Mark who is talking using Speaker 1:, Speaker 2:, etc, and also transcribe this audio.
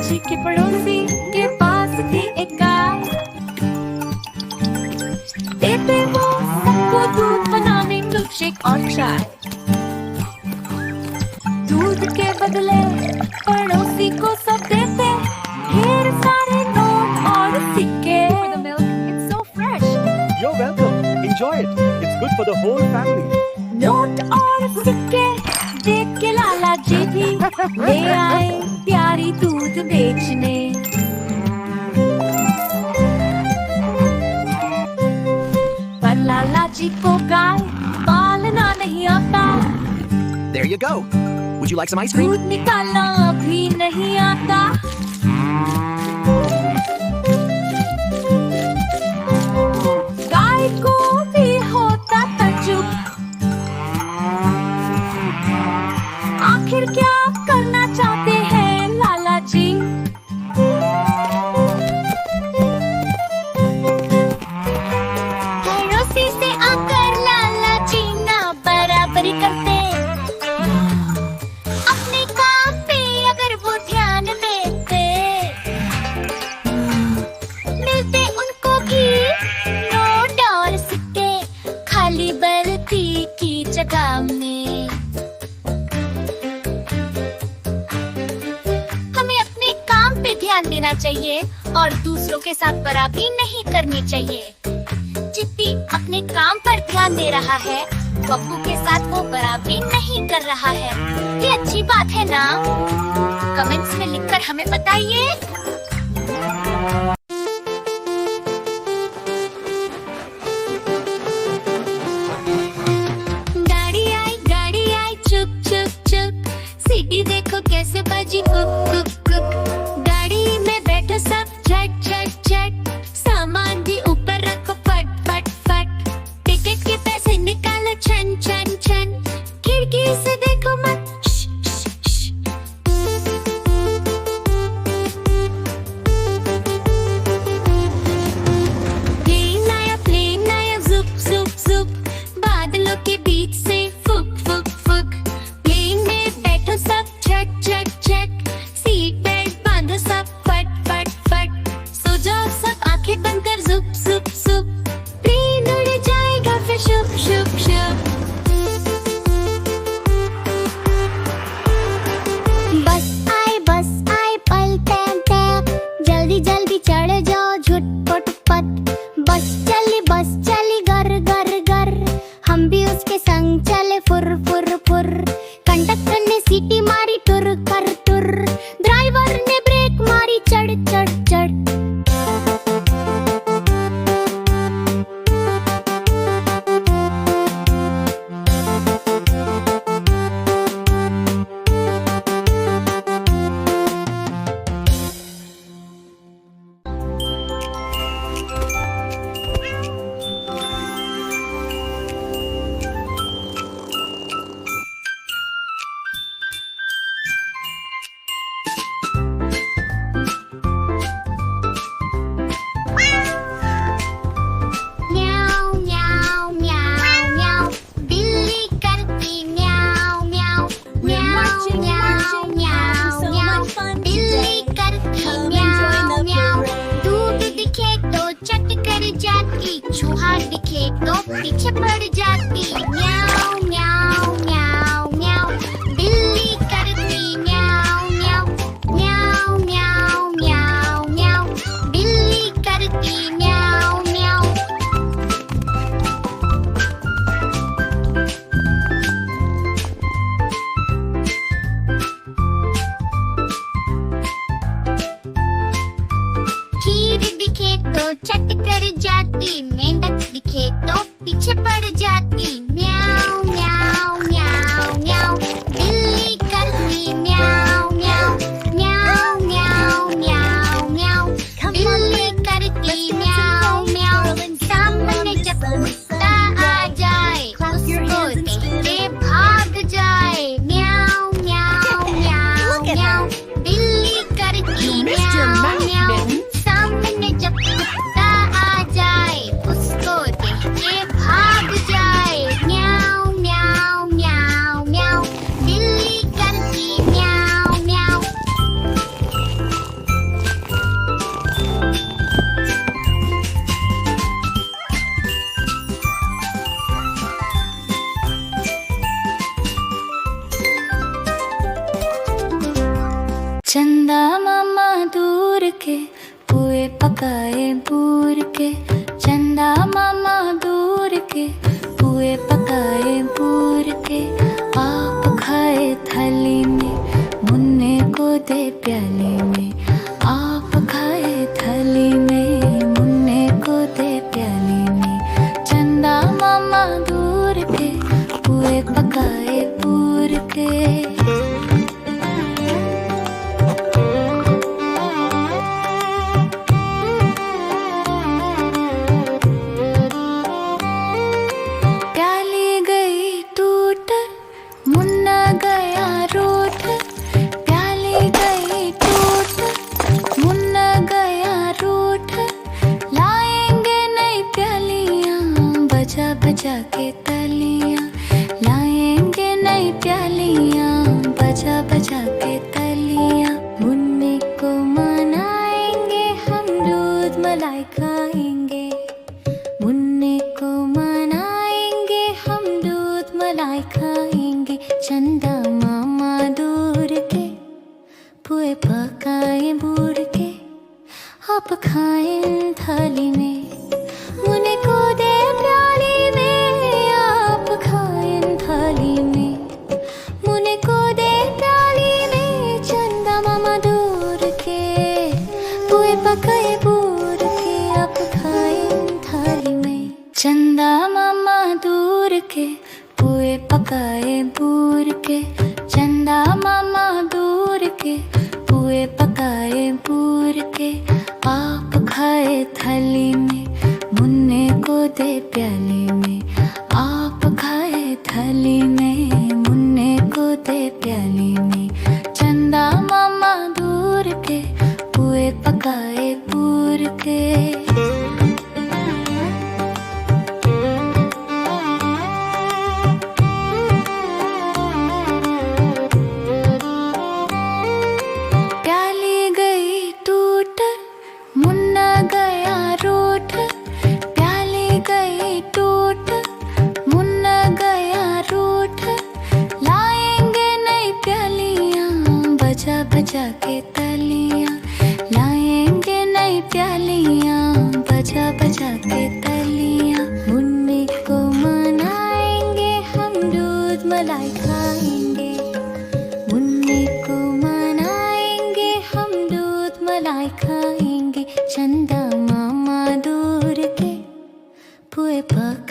Speaker 1: जी के पड़ोसी के पास थी एक गाय। देते वो सबको दूध बनाने मिल्कशेक और चाय। दूध के बदले पड़ोसी को सब देते ढेर सारे नोट और सिक्के।
Speaker 2: For the milk, it's so fresh.
Speaker 3: You're welcome. Enjoy it. It's good for the whole family.
Speaker 1: Note और सिक्के देख के लाला जी भी ले आए प्यारी दूध बेचने। पर लाला जी को गाय पालना नहीं आता।
Speaker 4: There you go. Would you like some ice cream?
Speaker 1: दूध निकालना भी नहीं आता। गाय को भी होता तजुब, आखिर क्या करना चाहते हैं लाला जी। पड़ोसी से आकर लाला जी ना बराबरी करते। अपने काम पे अगर वो ध्यान देते, मिलते उनको भी नोट और सिक्के खाली बर्ती की जगह में। हमें अपने काम पे ध्यान देना चाहिए और दूसरों के साथ बराबरी नहीं करनी चाहिए। चिट्टी अपने काम पर ध्यान दे रहा है, पप्पू के साथ वो बराबरी नहीं कर रहा है। ये अच्छी बात है ना? कमेंट्स में लिखकर हमें बताइए। गाड़ी आई चुक चुक चुक, सीटी देखो कैसे बजी कुक कुक कुक। गाड़ी में बैठो सब झट झट झट, सामान भी ऊपर रखो फट फट फट। टिकट के पैसे निकालो छन छन छन, खिड़की से देखो मत श, श, श। प्लेन आया जुप जुप जुप, बादलों के बीच से फुक फुक फुक। प्लेन में बैठो सब झट झट झट, सीट बेल्ट बांधो सब फट फट फट। सो जाओ सब आंखें बंद कर जुप जुप जुप, प्लेन उड़ जाएगा फिर शुप शुप शुप। बस आए पल तैम तैम, जल्दी जल्दी चढ़ जाओ झुटपट पट। बस चली घर घर घर, हम भी उसके संग चले फुर फुर फुर। कंडक्टर ने सीटी मारी टुर कर टुर, ड्राइवर ने ब्रेक मारी चढ़ चढ़ चढ़। म्याऊ म्याऊ म्याऊ म्याऊ, बिल्ली करती म्याऊ म्याऊ म्याऊ म्याऊ म्याऊ म्याऊ, बिल्ली करती म्याऊ म्याऊ। दूध दिखे तो चट कर जाती, चूहा दिखे तो पीछे पड़ जाती। म्याऊ म्याऊ म्याऊ म्याऊ, बिल्ली करती म्याऊ म्याऊ म्याऊ म्याऊ म्याऊ म्याऊ, बिल्ली करती म्याऊ म्याऊ। खीर दिखे तो चट कर जाती, मेंढक दिखे तो पीछे पड़ जाती। म्याऊ म्याऊ म्याऊ म्याऊ, बिल्ली करती म्याऊ म्याऊ म्याऊ म्याऊ म्याऊ म्याऊ, बिल्ली करती म्याऊ म्याऊ। सामने जब कुत्ता आ जाए, उसको देख के भाग जाए। म्याऊ म्याऊ म्याऊ म्याऊ, बिल्ली करती म्याऊ म्याऊ। सामने जब कुत्ता आ जाए, उसको देख के भाग जाए।
Speaker 5: के, चंदा मामा दूर के, पुए पकाए बूर के, आप खाए थाली में, मुन्ने को दे प्याली में, आप खाए थाली में, मुन्ने को दे प्याली में, चंदा मामा दूर के, पुए पकाए बूर के। बजा के तालियां लाएंगे नई प्यालियां, बजा बजा के तालियां, मुन्ने को मनाएंगे हम, दूध मलाई खाएंगे, मुन्ने को मनाएंगे हम, दूध मलाई खाएंगे, चंदा मामा दूर के, पुए पकाए बूढ़ के, आप खाएं थाली में, मुन्ने को दे प्याली में, आप खाएं थाली में, मुन्ने को दे प्याली में, चंदा मामा दूर के, पुए पकाए बूढ़ के, आप खाएं थाली में, चंदा मामा दूर के, पुए पकाए बूढ़ के, चंदा मामा दूर के, पुए पकाए बूढ़ के, आप खाए थाली में, मुन्ने को दे प्याली में, आप खाए थाली में, मुन्ने को दे प्याली में, चंदा मामा दूर के, पुए पकाए बूढ़ के। प्याली गई टूट, मुन्ना गया रूठ, प्याली गई टूट, मुन्ना गया रूठ, लाएंगे नई प्यालियां, बजा बजा के तालियां, लाएंगे नई प्यालियां, बजा बजा के तालियां, मुन्ने को मनाएंगे हम, दूध मलाई खाएंगे, मुन्ने को मनाएंगे हम, दूध मलाई खाएंगे, चंदा मामा दूर के, पुए पकाए